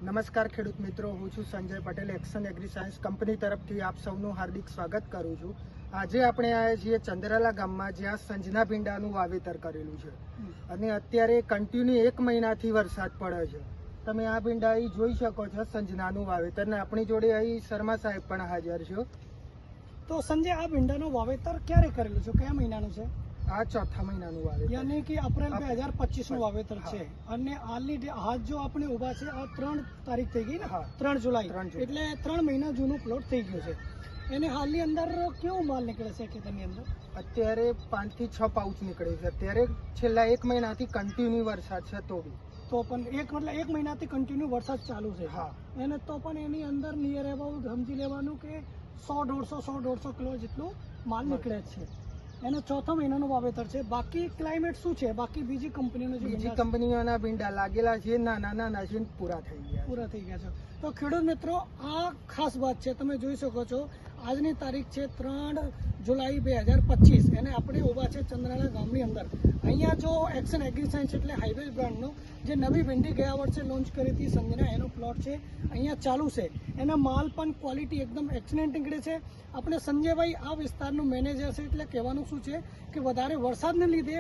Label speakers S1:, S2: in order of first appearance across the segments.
S1: નમસ્કાર ખેડૂત મિત્રો, હું છું Sanjay Patel. Action agri science company તરફથી આપ સૌનું હાર્દિક સ્વાગત કરું છું. આજે આપણે આવ્યા છીએ ચંદ્રાલા ગામમાં, જ્યાં સંજના ભીંડાનું વાવેતર કરેલું છે અને અત્યારે કન્ટિન્યુ 1 મહિનાથી વરસાદ પડે છે. તમે આ ભીંડા અહીં જોઈ શકો છો, સંજનાનું વાવેતર. ને આપણી જોડે અહીં શર્મા સાહેબ પણ હાજર છે.
S2: તો સંજય, આ ભીંડાનું વાવેતર ક્યારે કરેલું છે, કયા મહિનાનું છે?
S1: આ ચોથા મહિનાનું વાવેતર,
S2: યાની કે એપ્રિલ 2025 નું વાવેતર છે. અને હાલની હાથ જો આપણે ઊભા છે, આ 3 તારીખ થઈ ગઈ ને, 3 જુલાઈ, એટલે 3 મહિના જૂનું પ્લોટ થઈ ગયું છે. એને હાલની અંદર કેવો માલ નીકળે છે ખેતરની અંદર?
S1: અત્યારે 5 થી 6 પાઉચ નીકળે છે. અત્યારે છેલ્લા 1 મહિનાથી કન્ટિન્યુ વરસાદ છે.
S2: તો પણ એક મહિનાથી કન્ટિન્યુ વરસાદ ચાલુ છે.
S1: હા.
S2: એને તો પણ એની અંદર નિયર અબાઉટ સમજી લેવાનું કે 100-150 કિલો જેટલું માલ નીકળે છે. એનો ચોથા મહિનાનું વાવેતર છે. બાકી ક્લાઇમેટ શું છે? બાકી બીજી
S1: કંપનીઓના ભીંડા લાગેલા છે, નાના છે, પૂરા થઈ ગયા
S2: છે. તો ખેડૂત મિત્રો, આ ખાસ વાત છે. તમે જોઈ શકો છો, આજની તારીખ છે 3 જુલાઈ 2025. એને આપણે ઊભા છે ચંદ્રાલા ગામની અંદર. અહીંયા જો એક્શન એગ્રી સાયન્સ એટલે હાઈવેજ બ્રાન્ડનો જે નવી ભીંડી ગયા વર્ષે લોન્ચ કરી હતી સંજના, એનો પ્લોટ છે અહીંયા ચાલુ છે. એના માલ પણ ક્વોલિટી એકદમ એક્સલન્ટ નીકળે છે. આપણે સંજયભાઈ આ વિસ્તારનું મેનેજર છે, એટલે કહેવાનું શું છે કે વધારે વરસાદને લીધે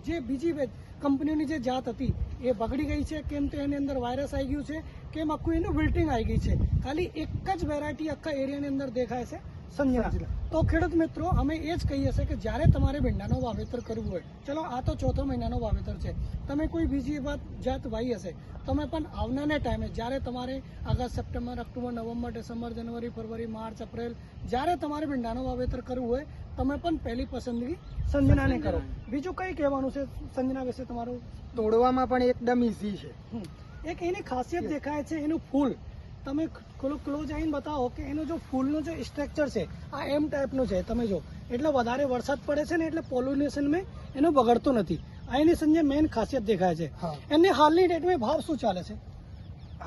S2: જે બીજી કંપનીઓની જે જાત હતી એ બગડી ગઈ છે. કેમ તો એની અંદર વાયરસ આવી ગયું છે, કેમ આખું એનું વિલ્ટિંગ આવી ગઈ છે. ખાલી એક જ વેરાયટી આખા એરિયાની અંદર દેખાય છે, સંજના. તો ખેડૂત મિત્રો, અમે એ જ કહીએ છીએ કે જ્યારે તમારે ભીંડાનું વાવેતર કરવું હોય, ચલો આ તો ચોથો મહિનાનો વાવેતર છે, તમે કોઈ બીજી જાત વાવી હશે, તમે પણ આવનારા ટાઈમે જ્યારે તમારે આગળ સપ્ટેમ્બર, ઓક્ટોબર, નવેમ્બર, ડિસેમ્બર, જાન્યુઆરી, ફરવરી, માર્ચ, એપ્રિલ, જ્યારે તમારે ભીંડાનું વાવેતર કરવું હોય, તમે પણ પહેલી પસંદગી સંજનાને કરો. બીજું કઈ કહેવાનું છે સંજના વિશે તમારું?
S1: તોડવામાં પણ એકદમ ઈઝી છે.
S2: એક એની ખાસિયત દેખાય છે, એનું ફૂલ. તમે ક્લોઝ આવીને બતાવો કે એનું જો ફૂલનું જે સ્ટ્રક્ચર છે, આ એમ ટાઈપનું છે. તમે જો, એટલે વધારે વરસાદ પડે છે ને, એટલે પોલ્યુનેશન મેં એનો બગડતો નથી. આ એની સંજય મેઇન ખાસિયત દેખાય છે. એને હાલની ડેટમાં ભાવ શું ચાલે છે?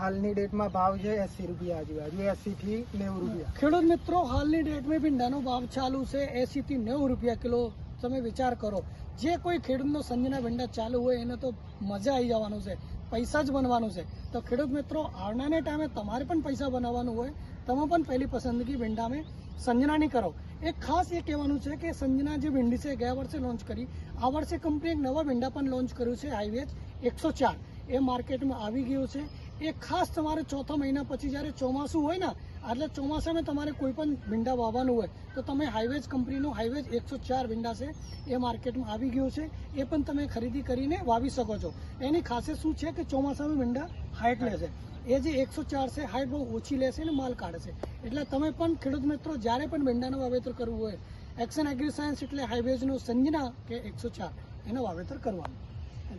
S1: હાલની ડેટમાં ભાવ છે 80 રૂપિયા આજુબાજુ, 80 થી 90 રૂપિયા.
S2: ખેડૂત મિત્રો, હાલની ડેટમાં ભીંડાનો ભાવ ચાલુ છે 80 થી 90 રૂપિયા કિલો. તમે વિચાર કરો, જે કોઈ ખેડૂતનો સંજના ભીંડા ચાલુ હોય એને તો મજા આવી જવાનું છે, પૈસા જ બનવાનું છે. તો ખેડૂત મિત્રો, આવનારા ટાઈમે તમારે પણ પૈસા બનાવવાનું હોય, તમે પણ પહેલી પસંદગી ભીંડામાં સંજનાની કરો. એક ખાસ એ કહેવાનું છે કે સંજના જે ભીંડી છે ગયા વર્ષે લોન્ચ કરી, આ વર્ષે કંપની એક નવા ભીંડા પણ લોન્ચ કર્યું છે, હાઈવેજ 104. એ માર્કેટમાં આવી ગયું છે. એ ખાસ તમારે ચોથા મહિના પછી જ્યારે ચોમાસું હોય ને, એટલે ચોમાસામાં તમારે કોઈ પણ ભીંડા વાવવાનું હોય તો તમે હાઈવેજ કંપનીનું હાઈવેજ 104 ભીંડા છે, એ માર્કેટમાં આવી ગયું છે. એ પણ તમે ખરીદી કરીને વાવી શકો છો. એની ખાસિયત શું છે કે ચોમાસામાં ભીંડા હાઈટ લે છે. એ જે 104 છે, હાઈટ બહુ ઓછી લેશે અને માલ કાઢે છે. એટલે તમે પણ ખેડૂત મિત્રો, જ્યારે પણ ભીંડાનું વાવેતર કરવું હોય, એક્શન એગ્રી સાયન્સ એટલે હાઈવેજનું સંજના કે 104 એનું વાવેતર કરવાનું.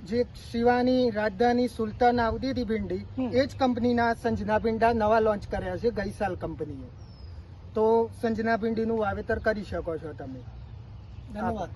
S1: જે શિવાની, રાજધાની, સુલતાન આવતી હતી ભીંડી, એ જ કંપનીના સંજના ભીંડા નવા લોન્ચ કર્યા છે ગઈ સાલ કંપનીએ. તો સંજના ભીંડીનું વાવેતર કરી શકો છો તમે.
S2: ધન્યવાદ.